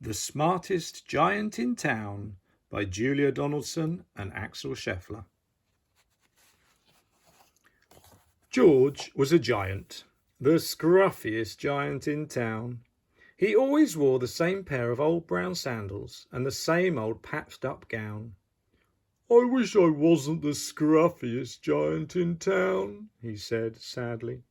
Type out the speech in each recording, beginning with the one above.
The Smartest Giant in Town by Julia Donaldson and Axel Scheffler. George was a giant, the scruffiest giant in town. He always wore the same pair of old brown sandals and the same old patched-up gown. "I wish I wasn't the scruffiest giant in town," he said sadly.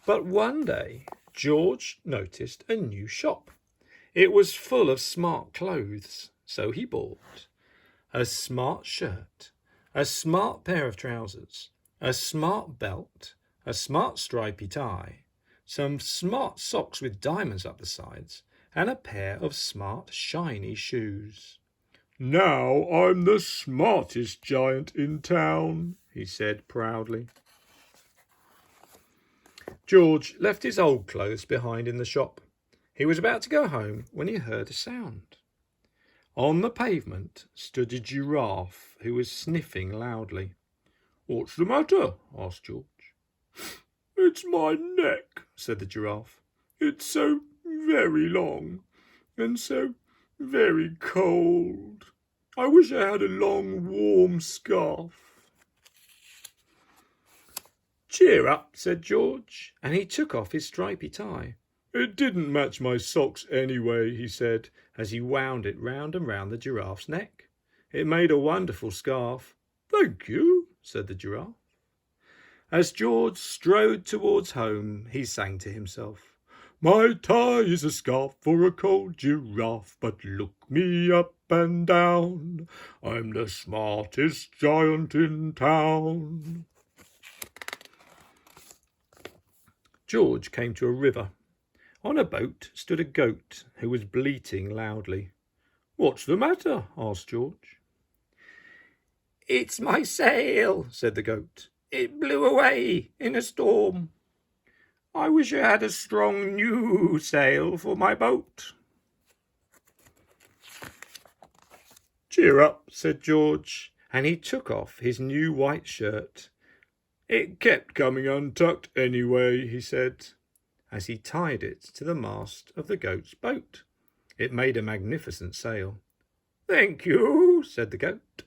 But one day, George noticed a new shop. It was full of smart clothes, so he bought a smart shirt, a smart pair of trousers, a smart belt, a smart stripy tie, some smart socks with diamonds up the sides, and a pair of smart shiny shoes. "Now I'm the smartest giant in town," he said proudly. George left his old clothes behind in the shop. He was about to go home when he heard a sound. On the pavement stood a giraffe who was sniffing loudly. "What's the matter?" asked George. "It's my neck," said the giraffe. "It's so very long and so very cold. I wish I had a long warm scarf." "Cheer up," said George, and he took off his stripy tie. "It didn't match my socks anyway," he said, as he wound it round and round the giraffe's neck. It made a wonderful scarf. "Thank you," said the giraffe. As George strode towards home, he sang to himself, "My tie is a scarf for a cold giraffe, but look me up and down. I'm the smartest giant in town." George came to a river. On a boat stood a goat who was bleating loudly. "What's the matter?" asked George. "It's my sail," said the goat. "It blew away in a storm. I wish I had a strong new sail for my boat." "Cheer up," said George, and he took off his new white shirt. "It kept coming untucked anyway," he said, as he tied it to the mast of the goat's boat. It made a magnificent sail. "Thank you," said the goat.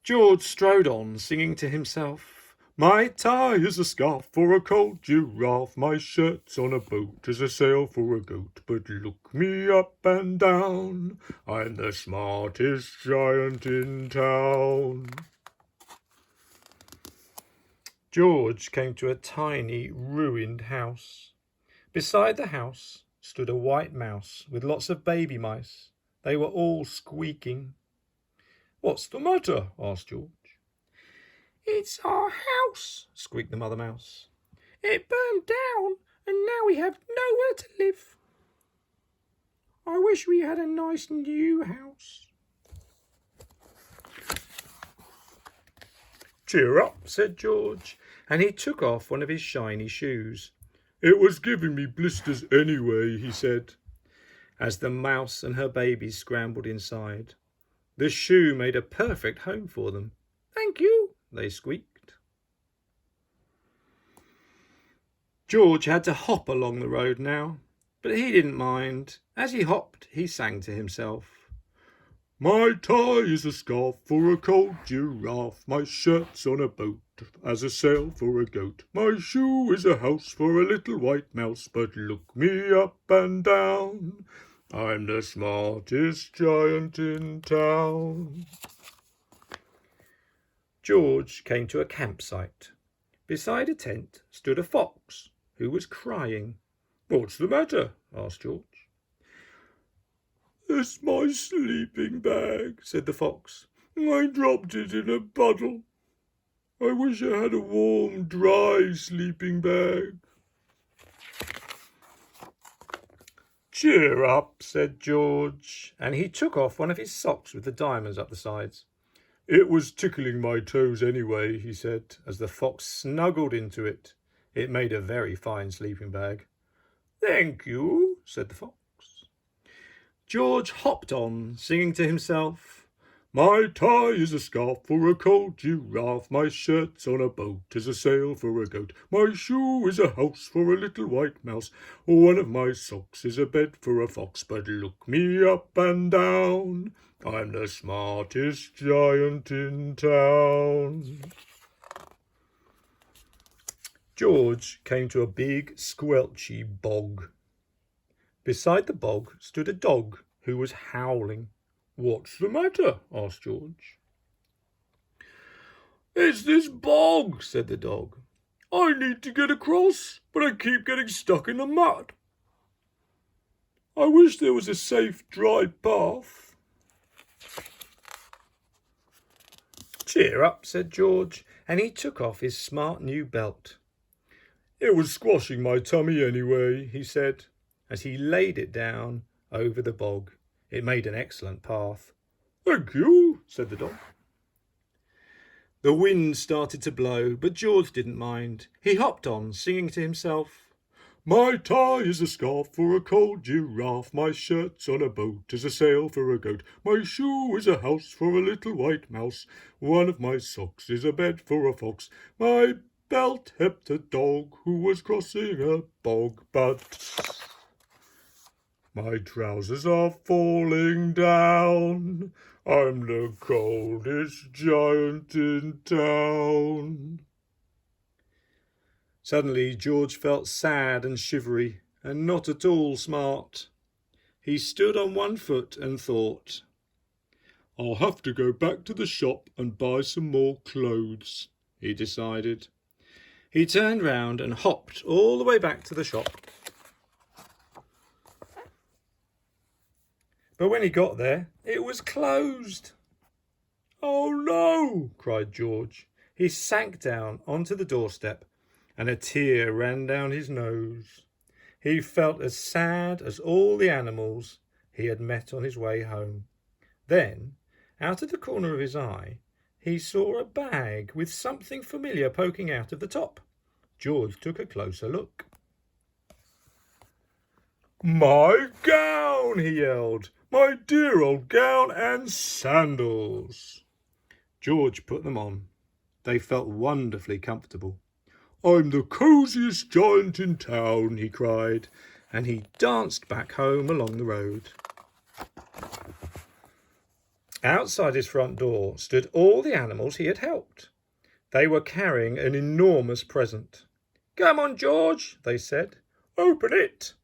George strode on, singing to himself, "My tie is a scarf for a cold giraffe, my shirt's on a boat as a sail for a goat, but look me up and down, I'm the smartest giant in town." George came to a tiny, ruined house. Beside the house stood a white mouse with lots of baby mice. They were all squeaking. "What's the matter?" asked George. "It's our house," squeaked the mother mouse. "It burned down and now we have nowhere to live. I wish we had a nice new house." "Cheer up," said George, and he took off one of his shiny shoes. "It was giving me blisters anyway," he said, as the mouse and her babies scrambled inside. The shoe made a perfect home for them. "Thank you," they squeaked. George had to hop along the road now, but he didn't mind. As he hopped, he sang to himself, "My tie is a scarf for a cold giraffe, my shirt's on a boat as a sail for a goat, my shoe is a house for a little white mouse, but look me up and down, I'm the smartest giant in town." George came to a campsite. Beside a tent stood a fox who was crying. "What's the matter?" asked George. "It's my sleeping bag," said the fox. "I dropped it in a puddle. I wish I had a warm, dry sleeping bag." "Cheer up," said George, and he took off one of his socks with the diamonds up the sides. "It was tickling my toes anyway," he said, as the fox snuggled into it. It made a very fine sleeping bag. "Thank you," said the fox. George hopped on, singing to himself, My tie is a scarf for a cold giraffe, my shirt's on a boat is a sail for a goat, my shoe is a house for a little white mouse, one of my socks is a bed for a fox, but look me up and down, I'm the smartest giant in town. George came to a big squelchy bog. Beside the bog stood a dog who was howling. "What's the matter?" asked George. "It's this bog," said the dog. "I need to get across, but I keep getting stuck in the mud. I wish there was a safe, dry path." "Cheer up," said George, and he took off his smart new belt. "It was squashing my tummy anyway," he said, as he laid it down over the bog. It made an excellent path. "Thank you," said the dog. The wind started to blow, but George didn't mind. He hopped on, singing to himself, "My tie is a scarf for a cold giraffe, my shirt's on a boat is a sail for a goat, my shoe is a house for a little white mouse, one of my socks is a bed for a fox, my belt helped a dog who was crossing a bog, but my trousers are falling down. I'm the coldest giant in town." Suddenly George felt sad and shivery and not at all smart. He stood on one foot and thought, "I'll have to go back to the shop and buy some more clothes," he decided. He turned round and hopped all the way back to the shop. But when he got there, it was closed. "Oh no!" cried George. He sank down onto the doorstep and a tear ran down his nose. He felt as sad as all the animals he had met on his way home. Then, out of the corner of his eye, he saw a bag with something familiar poking out of the top. George took a closer look. "My gown!" he yelled. "My dear old gown and sandals!" George put them on. They felt wonderfully comfortable. "I'm the cosiest giant in town," he cried, and he danced back home along the road. Outside his front door stood all the animals he had helped. They were carrying an enormous present. "Come on, George," they said. "Open it."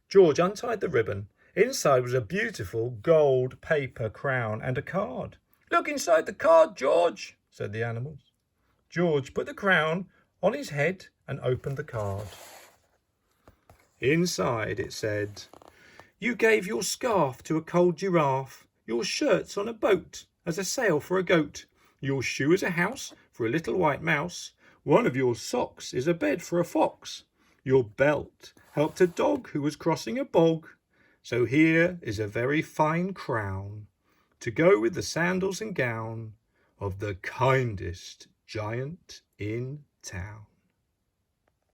George untied the ribbon. Inside was a beautiful gold paper crown and a card. "Look inside the card, George," said the animals. George put the crown on his head and opened the card. Inside it said, "You gave your scarf to a cold giraffe, your shirt's on a boat as a sail for a goat, your shoe is a house for a little white mouse, one of your socks is a bed for a fox, your belt helped a dog who was crossing a bog, so here is a very fine crown to go with the sandals and gown of the kindest giant in town."